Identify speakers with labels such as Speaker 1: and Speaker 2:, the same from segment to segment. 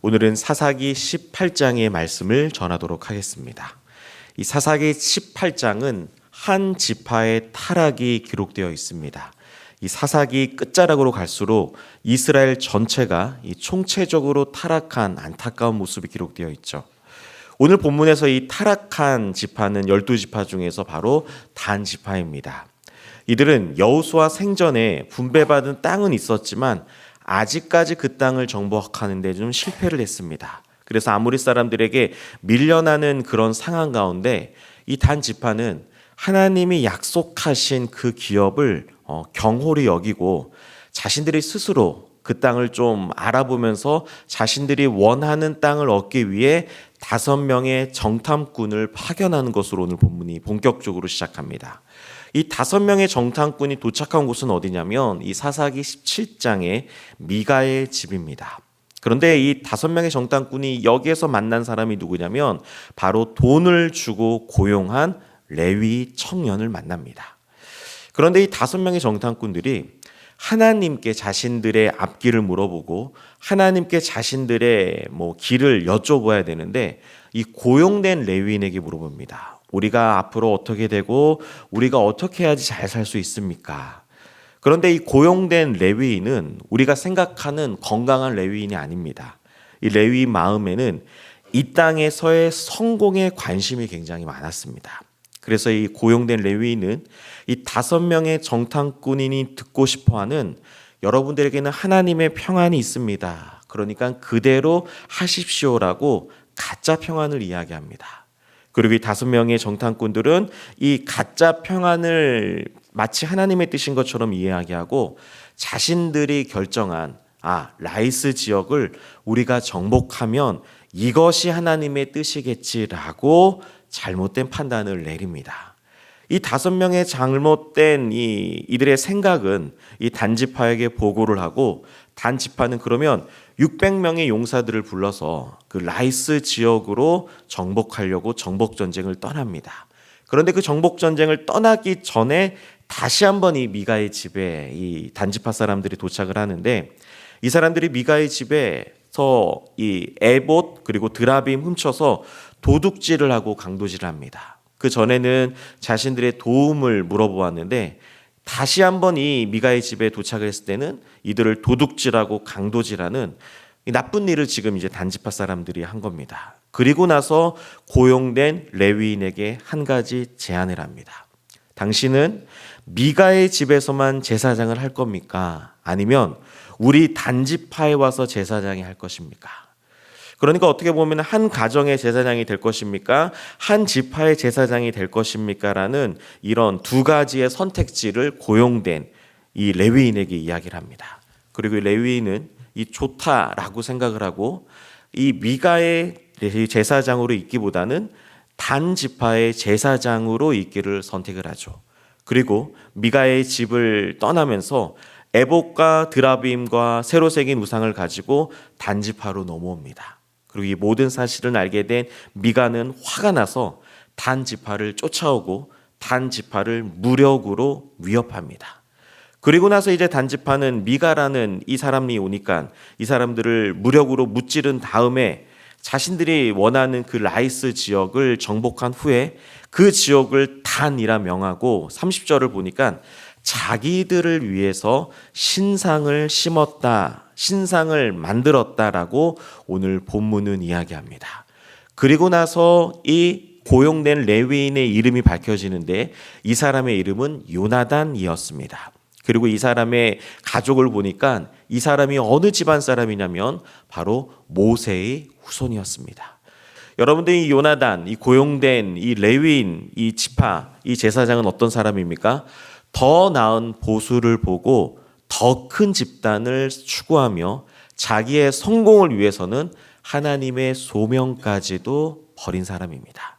Speaker 1: 오늘은 사사기 18장의 말씀을 전하도록 하겠습니다. 이 사사기 18장은 한 지파의 타락이 기록되어 있습니다. 이 사사기 끝자락으로 갈수록 이스라엘 전체가 총체적으로 타락한 안타까운 모습이 기록되어 있죠. 오늘 본문에서 이 타락한 지파는 12지파 중에서 바로 단 지파입니다. 이들은 여호수아 생전에 분배받은 땅은 있었지만 아직까지 그 땅을 정복하는 데 좀 실패를 했습니다. 그래서 아모리 사람들에게 밀려나는 그런 상황 가운데 이 단 지파는 하나님이 약속하신 그 기업을 경홀히 여기고 자신들이 스스로 그 땅을 좀 알아보면서 자신들이 원하는 땅을 얻기 위해 5명의 정탐꾼을 파견하는 것으로 오늘 본문이 본격적으로 시작합니다. 이 5명의 정탐꾼이 도착한 곳은 어디냐면 이 사사기 17장의 미가의 집입니다. 그런데 이 5명의 정탐꾼이 여기에서 만난 사람이 누구냐면 바로 돈을 주고 고용한 레위 청년을 만납니다. 그런데 이 5명의 정탐꾼들이 하나님께 자신들의 앞길을 물어보고 하나님께 자신들의 길을 여쭤봐야 되는데 이 고용된 레위인에게 물어봅니다. 우리가 앞으로 어떻게 되고 우리가 어떻게 해야지 잘 살 수 있습니까? 그런데 이 고용된 레위인은 우리가 생각하는 건강한 레위인이 아닙니다. 이 레위인 마음에는 이 땅에서의 성공에 관심이 굉장히 많았습니다. 그래서 이 고용된 레위인은 이 5명의 정탐꾼이 듣고 싶어하는 여러분들에게는 하나님의 평안이 있습니다. 그러니까 그대로 하십시오라고 가짜 평안을 이야기합니다. 그리고 이 5명의 정탐꾼들은 이 가짜 평안을 마치 하나님의 뜻인 것처럼 이야기하고 자신들이 결정한 라이스 지역을 우리가 정복하면 이것이 하나님의 뜻이겠지라고 잘못된 판단을 내립니다. 이 5명의 잘못된 이들의 생각은 이 단지파에게 보고를 하고 단지파는 그러면 600명의 용사들을 불러서 그 라이스 지역으로 정복하려고 정복전쟁을 떠납니다. 그런데 그 정복전쟁을 떠나기 전에 다시 한번 이 미가의 집에 이 단지파 사람들이 도착을 하는데 이 사람들이 미가의 집에서 이 에봇 그리고 드라빔 훔쳐서 도둑질을 하고 강도질을 합니다. 그 전에는 자신들의 도움을 물어보았는데 다시 한번 이 미가의 집에 도착을 했을 때는 이들을 도둑질하고 강도질하는 이 나쁜 일을 지금 이제 단지파 사람들이 한 겁니다. 그리고 나서 고용된 레위인에게 한 가지 제안을 합니다. 당신은 미가의 집에서만 제사장을 할 겁니까? 아니면 우리 단지파에 와서 제사장이 할 것입니까? 그러니까 어떻게 보면 한 가정의 제사장이 될 것입니까? 한 지파의 제사장이 될 것입니까? 라는 이런 두 가지의 선택지를 고용된 이 레위인에게 이야기를 합니다. 그리고 이 레위인은 이 좋다라고 생각을 하고 이 미가의 제사장으로 있기보다는 단 지파의 제사장으로 있기를 선택을 하죠. 그리고 미가의 집을 떠나면서 에봇과 드라빔과 새로 새긴 우상을 가지고 단지파로 넘어옵니다. 그리고 이 모든 사실을 알게 된 미가는 화가 나서 단지파를 쫓아오고 단지파를 무력으로 위협합니다. 그리고 나서 이제 단지파는 미가라는 이 사람이 오니까 이 사람들을 무력으로 무찌른 다음에 자신들이 원하는 그 라이스 지역을 정복한 후에 그 지역을 단이라 명하고 30절을 보니까 자기들을 위해서 신상을 심었다, 신상을 만들었다라고 오늘 본문은 이야기합니다. 그리고 나서 이 고용된 레위인의 이름이 밝혀지는데 이 사람의 이름은 요나단이었습니다. 그리고 이 사람의 가족을 보니까 이 사람이 어느 집안 사람이냐면 바로 모세의 후손이었습니다. 여러분들 이 요나단, 이 고용된 이 레위인, 이 지파, 이 제사장은 어떤 사람입니까? 더 나은 보수를 보고 더 큰 집단을 추구하며 자기의 성공을 위해서는 하나님의 소명까지도 버린 사람입니다.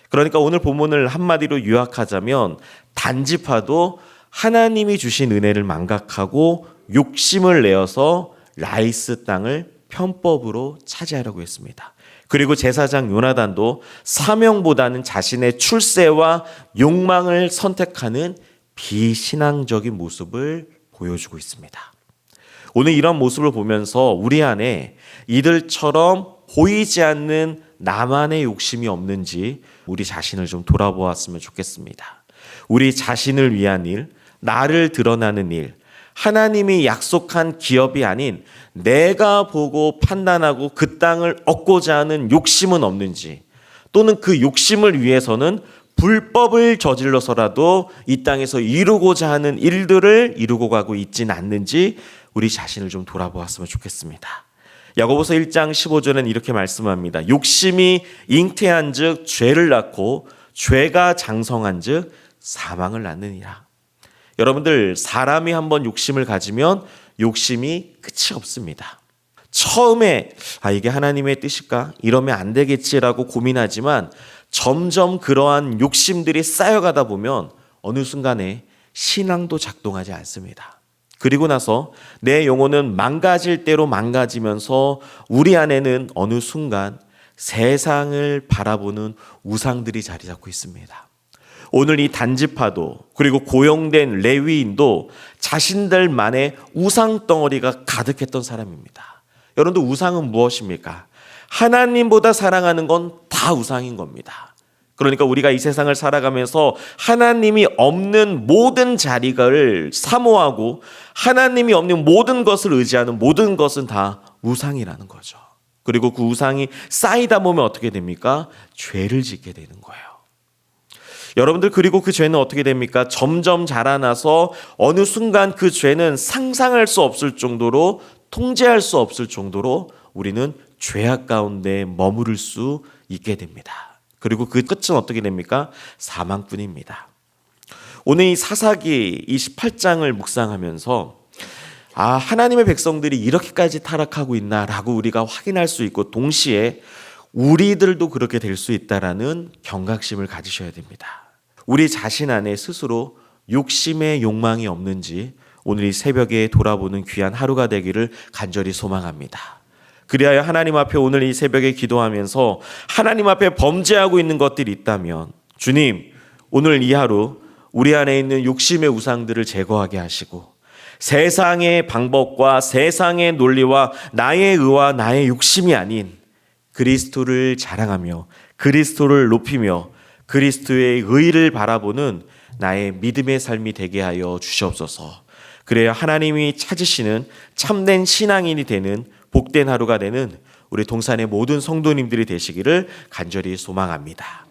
Speaker 1: 그러니까 오늘 본문을 한마디로 요약하자면 단지파도 하나님이 주신 은혜를 망각하고 욕심을 내어서 라이스 땅을 편법으로 차지하려고 했습니다. 그리고 제사장 요나단도 사명보다는 자신의 출세와 욕망을 선택하는 비신앙적인 모습을 보여주고 있습니다. 오늘 이런 모습을 보면서 우리 안에 이들처럼 보이지 않는 나만의 욕심이 없는지 우리 자신을 좀 돌아보았으면 좋겠습니다. 우리 자신을 위한 일, 나를 드러나는 일, 하나님이 약속한 기업이 아닌 내가 보고 판단하고 그 땅을 얻고자 하는 욕심은 없는지, 또는 그 욕심을 위해서는 불법을 저질러서라도 이 땅에서 이루고자 하는 일들을 이루고 가고 있진 않는지 우리 자신을 좀 돌아보았으면 좋겠습니다. 야고보서 1장 15절은 이렇게 말씀합니다. 욕심이 잉태한 즉 죄를 낳고 죄가 장성한 즉 사망을 낳느니라. 여러분들, 사람이 한번 욕심을 가지면 욕심이 끝이 없습니다. 처음에 이게 하나님의 뜻일까? 이러면 안 되겠지라고 고민하지만 점점 그러한 욕심들이 쌓여가다 보면 어느 순간에 신앙도 작동하지 않습니다. 그리고 나서 내 영혼은 망가질 대로 망가지면서 우리 안에는 어느 순간 세상을 바라보는 우상들이 자리 잡고 있습니다. 오늘 이 단지파도 그리고 고용된 레위인도 자신들만의 우상 덩어리가 가득했던 사람입니다. 여러분들, 우상은 무엇입니까? 하나님보다 사랑하는 건 다 우상인 겁니다. 그러니까 우리가 이 세상을 살아가면서 하나님이 없는 모든 자리를 사모하고 하나님이 없는 모든 것을 의지하는 모든 것은 다 우상이라는 거죠. 그리고 그 우상이 쌓이다 보면 어떻게 됩니까? 죄를 짓게 되는 거예요. 여러분들, 그리고 그 죄는 어떻게 됩니까? 점점 자라나서 어느 순간 그 죄는 상상할 수 없을 정도로, 통제할 수 없을 정도로 우리는 죄악 가운데 머무를 수 있게 됩니다. 그리고 그 끝은 어떻게 됩니까? 사망뿐입니다. 오늘 이 사사기 28장을 묵상하면서 하나님의 백성들이 이렇게까지 타락하고 있나라고 우리가 확인할 수 있고, 동시에 우리들도 그렇게 될 수 있다라는 경각심을 가지셔야 됩니다. 우리 자신 안에 스스로 욕심의 욕망이 없는지 오늘 이 새벽에 돌아보는 귀한 하루가 되기를 간절히 소망합니다. 그리하여 하나님 앞에 오늘 이 새벽에 기도하면서 하나님 앞에 범죄하고 있는 것들이 있다면, 주님, 오늘 이 하루 우리 안에 있는 욕심의 우상들을 제거하게 하시고 세상의 방법과 세상의 논리와 나의 의와 나의 욕심이 아닌 그리스도를 자랑하며 그리스도를 높이며 그리스도의 의를 바라보는 나의 믿음의 삶이 되게 하여 주시옵소서. 그래야 하나님이 찾으시는 참된 신앙인이 되는 복된 하루가 되는 우리 동산의 모든 성도님들이 되시기를 간절히 소망합니다.